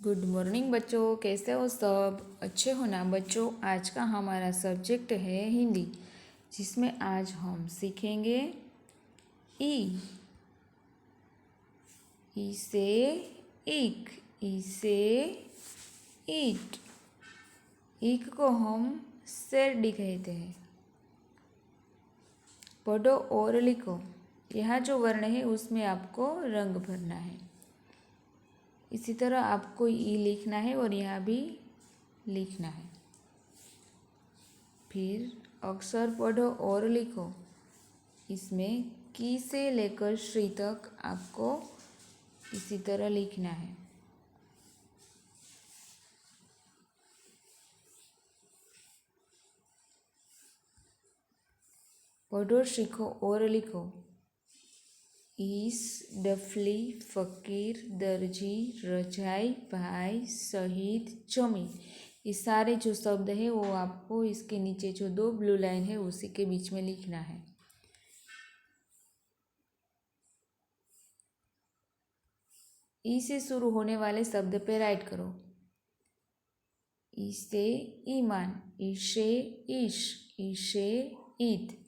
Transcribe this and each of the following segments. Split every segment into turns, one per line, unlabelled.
Good morning बच्चों, कैसे हो सब? अच्छे हो ना बच्चों? आज का हमारा सब्जेक्ट है हिंदी, जिसमें आज हम सीखेंगे ई। ई से ईक, ई से ईट। ईक को हम शेरडी कहते हैं। पढ़ो और लिखो। यहाँ जो वर्ण है उसमें आपको रंग भरना है। इसी तरह आपको ई लिखना है और यहाँ भी लिखना है। फिर अक्षर पढ़ो और लिखो। इसमें की से लेकर श्री तक आपको इसी तरह लिखना है। पढ़ो, सीखो और लिखो। ईस, डफली, फ़कीर, दर्जी, रजाई, भाई, शहीद, जमीन। ये सारे जो शब्द है वो आपको इसके नीचे जो दो ब्लू लाइन है उसी के बीच में लिखना है। ई से शुरू होने वाले शब्द पे राइट करो। ई से ईमान, ईशे ईश, ईशे ईद।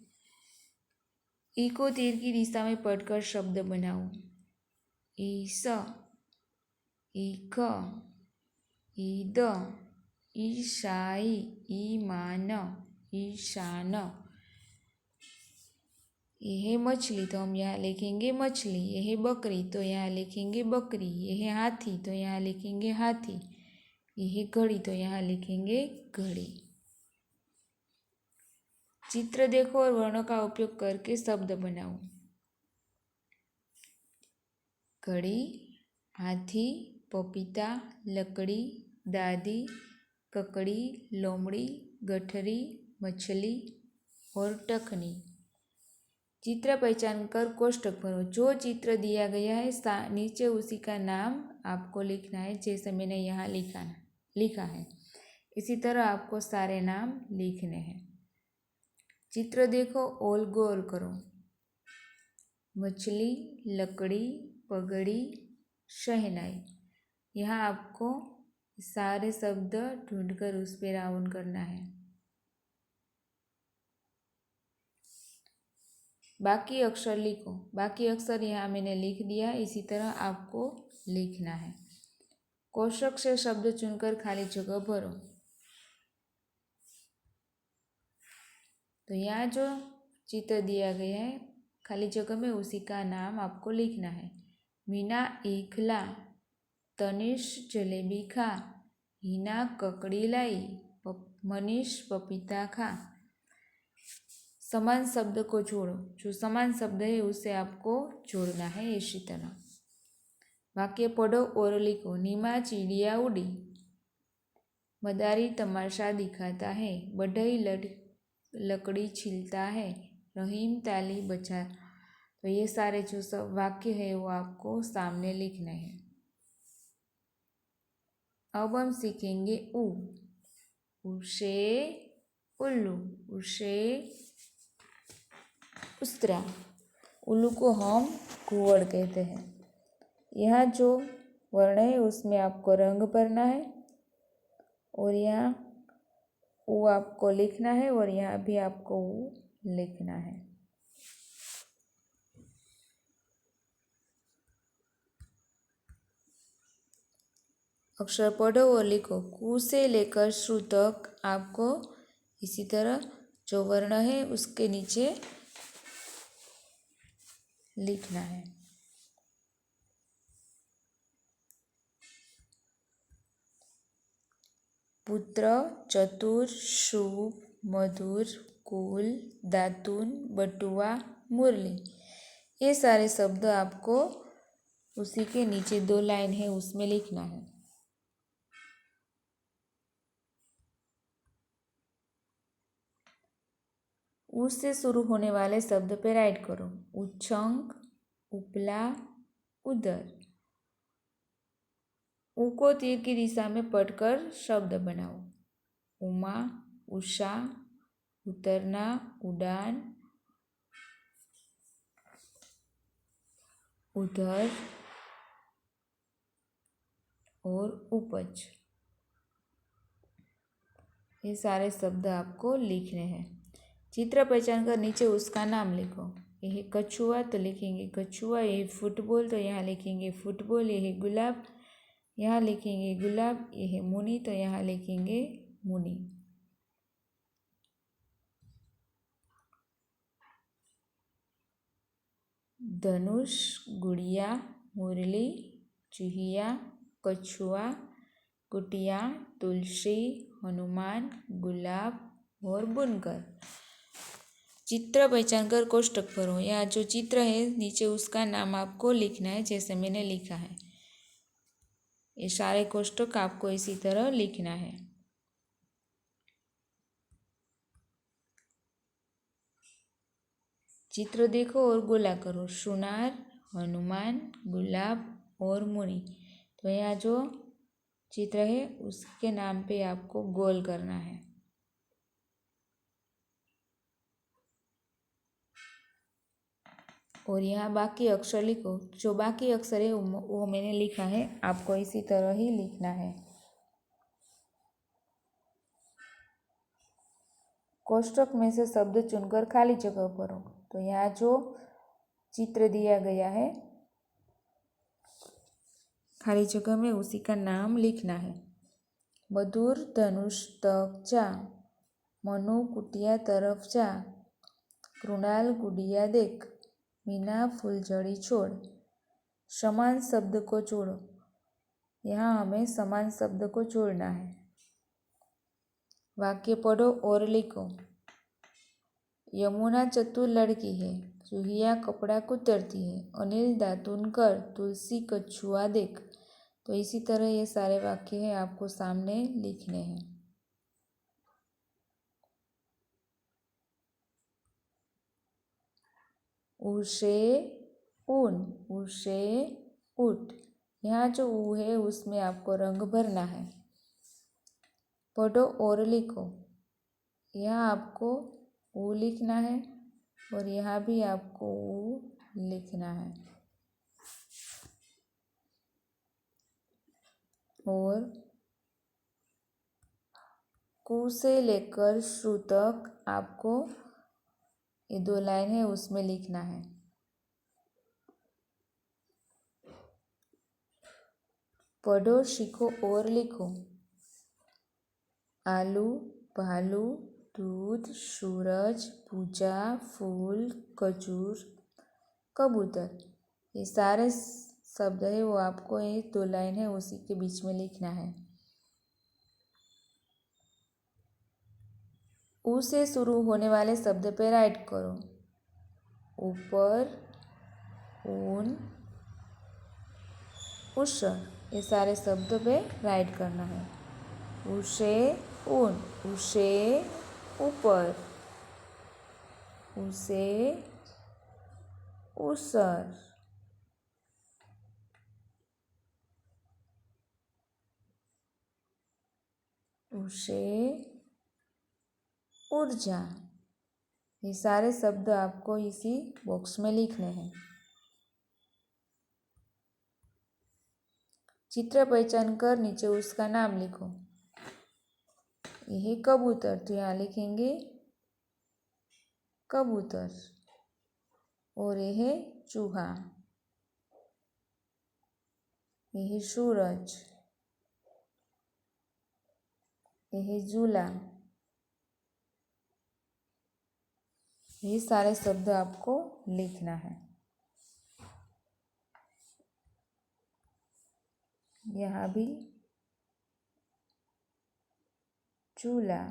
ई को तीर की दिशा में पढ़कर शब्द बनाओ। ईस, ईख, ईद, ईशाई, ईमान, ईशान। यह है मछली तो हम यहाँ लिखेंगे मछली। यह है बकरी तो यहाँ लिखेंगे बकरी। यह है हाथी तो यहाँ लिखेंगे हाथी। यह है घड़ी तो यहाँ लिखेंगे घड़ी। चित्र देखो और वर्णों का उपयोग करके शब्द बनाओ। घड़ी, हाथी, पपीता, लकड़ी, दादी, ककड़ी, लोमड़ी, गठरी, मछली और टखनी। चित्र पहचान कर कोष्टक भरो। जो चित्र दिया गया है नीचे उसी का नाम आपको लिखना है, जैसे मैंने यहाँ लिखा है। इसी तरह आपको सारे नाम लिखने हैं। चित्र देखो और गौर करो। मछली, लकड़ी, पगड़ी, शहनाई। यहाँ आपको सारे शब्द ढूंढकर उस पर राउंड करना है। बाकी अक्षर लिखो। बाकी अक्षर यहाँ मैंने लिख दिया, इसी तरह आपको लिखना है। कोष्टक से शब्द चुनकर खाली जगह भरो। तो यहाँ जो चित्र दिया गया है खाली जगह में उसी का नाम आपको लिखना है। मीना ईखला, तनिष जलेबी खा, हिना ककड़ी लाई, मनीष पपीता खा। समान शब्द को जोड़ो। जो समान शब्द है उसे आपको जोड़ना है इसी तरह। वाक्य पढ़ो और लिखो। नीमा चिड़िया उड़ी, मदारी तमाशा दिखाता है, बढ़ई लकड़ी छिलता है, रहीम ताली बजा। तो ये सारे जो सब वाक्य है वो आपको सामने लिखने हैं। अब हम सीखेंगे उ। उसे उल्लू, उसे उस्तरा। उल्लू को हम कुंवड़ कहते हैं। यहाँ जो वर्ण है उसमें आपको रंग भरना है और यहाँ उ आपको लिखना है और यहाँ भी आपको उ लिखना है। अक्षर पढ़ो और लिखो। कु से लेकर श्रु तक आपको इसी तरह जो वर्ण है उसके नीचे लिखना है। पुत्र, चतुर, शुभ, मधुर, कुल, दातुन, बटुआ, मुरली। ये सारे शब्द आपको उसी के नीचे दो लाइन है उसमें लिखना है। उ से शुरू होने वाले शब्द पे राइट करो। उच्छंग, उपला, उदर। उ को तीर की दिशा में पढ़कर शब्द बनाओ। उमा, उषा, उतरना, उड़ान, उधर, और उपज। ये सारे शब्द आपको लिखने हैं। चित्र पहचान कर नीचे उसका नाम लिखो। यह है कछुआ तो लिखेंगे कछुआ। यह है फुटबॉल तो यहाँ लिखेंगे फुटबॉल। यह है गुलाब, यहाँ लिखेंगे गुलाब। यह है मुनी तो यहाँ लिखेंगे मुनी। धनुष, गुड़िया, मुरली, चूहिया, कछुआ, कुटिया, तुलसी, हनुमान, गुलाब और बुनकर। चित्र पहचान कर कोष्टक भरो। यहाँ जो चित्र है नीचे उसका नाम आपको लिखना है, जैसे मैंने लिखा है। ये सारे कोष्टक आपको इसी तरह लिखना है। चित्र देखो और गोला करो। सुनार, हनुमान, गुलाब और मुनि। तो यहाँ जो चित्र है उसके नाम पे आपको गोल करना है। और यहाँ बाकी अक्षर लिखो। जो बाकी अक्षर है वो मैंने लिखा है, आपको इसी तरह ही लिखना है। कोष्टक में से शब्द चुनकर खाली जगह भरो। तो यहाँ जो चित्र दिया गया है खाली जगह में उसी का नाम लिखना है। मधुर धनुष तक जा, मनु कुटिया तरफ जा, कृणाल गुड़िया देख, मीना फुलझड़ी छोड़। समान शब्द को जोड़ो। यहाँ हमें समान शब्द को जोड़ना है। वाक्य पढ़ो और लिखो। यमुना चतुर लड़की है, चूहिया कपड़ा कुतरती है, अनिल दातुन कर, तुलसी कछुआ देख। तो इसी तरह ये सारे वाक्य हैं आपको सामने लिखने हैं। उसे ऊन, उसे उठ। यहाँ जो ऊ है उसमें आपको रंग भरना है। पढ़ो और लिखो। यहाँ आपको ऊ लिखना है और यहाँ भी आपको ऊ लिखना है। और कु से लेकर शु तक आपको ये 2 लाइन है उसमें लिखना है। पढ़ो, सीखो और लिखो। आलू, भालू, दूध, सूरज, पूजा, फूल, खजूर, कबूतर। ये सारे शब्द है वो आपको ये 2 लाइन है उसी के बीच में लिखना है। ऊ से शुरू होने वाले शब्द पे राइट करो। ऊपर, ऊन, उसर। ये सारे शब्द पे राइट करना है। उसे ऊन, उसे ऊपर, उसे उसर, उसे ऊर्जा। ये सारे शब्द आपको इसी बॉक्स में लिखने हैं। चित्र पहचान कर नीचे उसका नाम लिखो। यह कबूतर तो यहाँ लिखेंगे कबूतर। और यह चूहा, यह सूरज, यह झूला। ये सारे शब्द आपको लिखना है। यहाँ भी चूल्हा,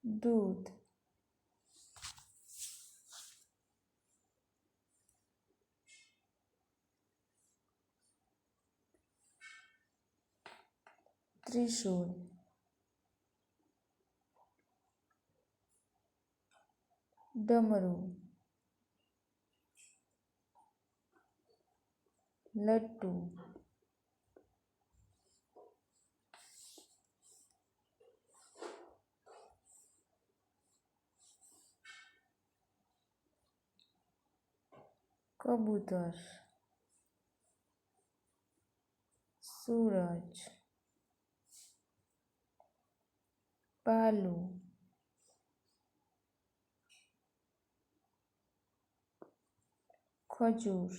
दूध, त्रिशूल, डमरू, लट्टू, कबूतर, सूरज, भालू, खजूर,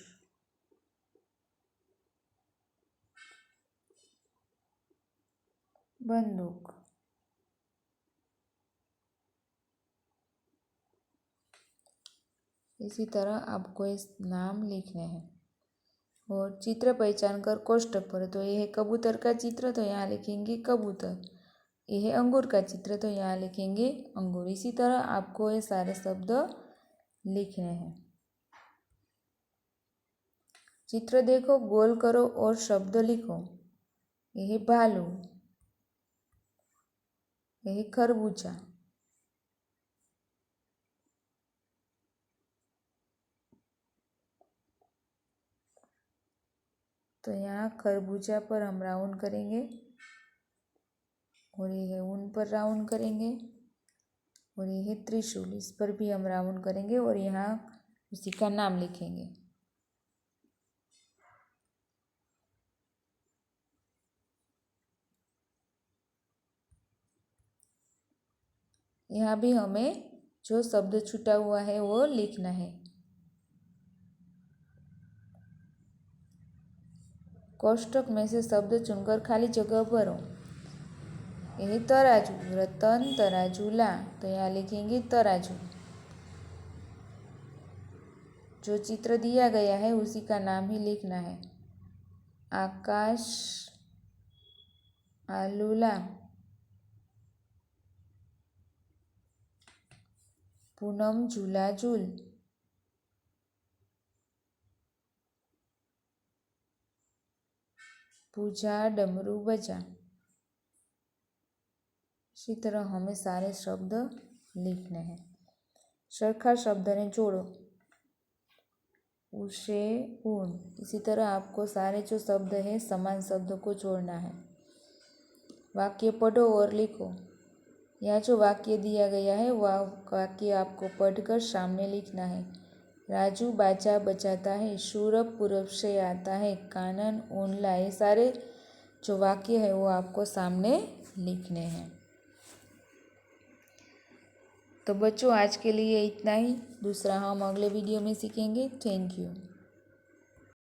बंदूक। इसी तरह आपको इस नाम लिखने हैं। और चित्र पहचान कर कोष्टक पर, तो यह है कबूतर का चित्र, तो यहाँ लिखेंगे कबूतर। यह है अंगूर का चित्र, तो यहाँ लिखेंगे अंगूर। इसी तरह आपको ये सारे शब्द लिखने हैं। चित्र देखो, गोल करो और शब्द लिखो। यह है भालू, यह है खरबूजा, तो यहाँ खरबूजा पर हम राउंड करेंगे और ये है ऊन पर राउंड करेंगे और ये है त्रिशूल, इस पर भी हम राउंड करेंगे और यहाँ उसी का नाम लिखेंगे। यहाँ भी हमें जो शब्द छूटा हुआ है वो लिखना है। कोष्टक में से शब्द चुनकर खाली जगह भरो। यह तराजू, रतन तराजू ला, तो यहाँ लिखेंगे तराजू। जो चित्र दिया गया है उसी का नाम ही लिखना है। आकाश आलूला, पूनम झूला झूल, पूजा डमरू बजा। इसी तरह हमें सारे शब्द लिखने हैं। सरखा शब्द ने जोड़ो। उसे ऊन। इसी तरह आपको सारे जो शब्द हैं समान शब्दों को जोड़ना है। वाक्य पढ़ो और लिखो। यह जो वाक्य दिया गया है वह वाक्य आपको पढ़कर सामने लिखना है। राजू बाजा बजाता है, सूरभ पूरब से आता है, कानन ऊन लाए। सारे जो वाक्य है वो आपको सामने लिखने हैं। तो बच्चों आज के लिए इतना ही। दूसरा हम अगले वीडियो में सीखेंगे। Thank you.